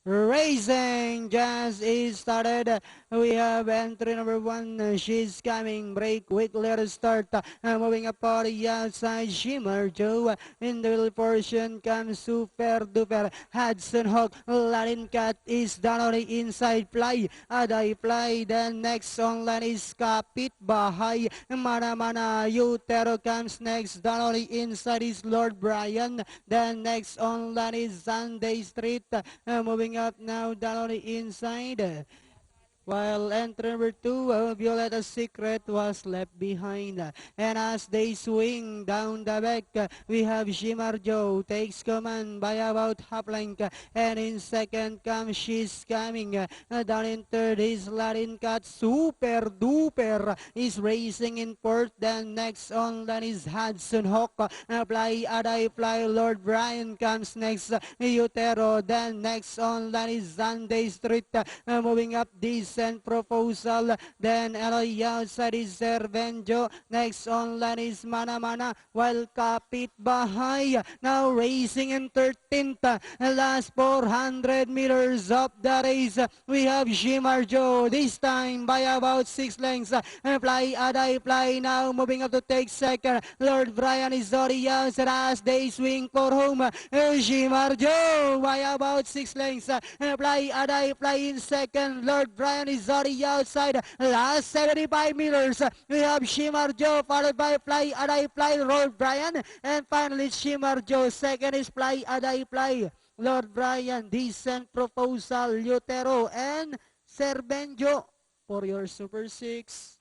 Racing just is started. We have entry number 1. She's coming. Break with little start. Moving up on the outside. Shimmer Joe. In the middle portion comes Super Duper. Hudson Hawk. Latin Cat is down on the inside. Fly. Aday Fly. Then next on line is Kapit Bahay. Mana Mana. Utero comes next. Down on the inside is Lord Brian. Then next on line is Sunday Street. Moving up now down on the inside. While entry number 2, Violeta Secret was left behind. And as they swing down the back, we have Shimar Joe takes command by about half length. And in second comes She's Coming. Down in third is Latin Cat. Super Duper is racing in fourth. Then next on line is Hudson Hawk. Fly Aday Fly. Lord Brian comes next. Utero. Then next on line is Sunday Street. Moving up this proposal. Then Eloy outside is Servenjo. Next on line is Mana Mana. While Kapit Bahay now racing in 13th. Last 400 meters of the race. We have Shimar Joe this time by about 6 lengths. Fly Aday Fly now moving up to take second. Lord Brian is already outside as they swing for home. Shimar Joe by about 6 lengths. Fly Aday Fly in second. Lord Brian is already outside. Last 75 meters. We have Shimar Joe followed by Fly Aday Fly, Lord Brian. And finally Shimar Joe. Second is Fly Aday Fly, Lord Brian, Decent Proposal, Utero, and Serbenjo for your Super 6.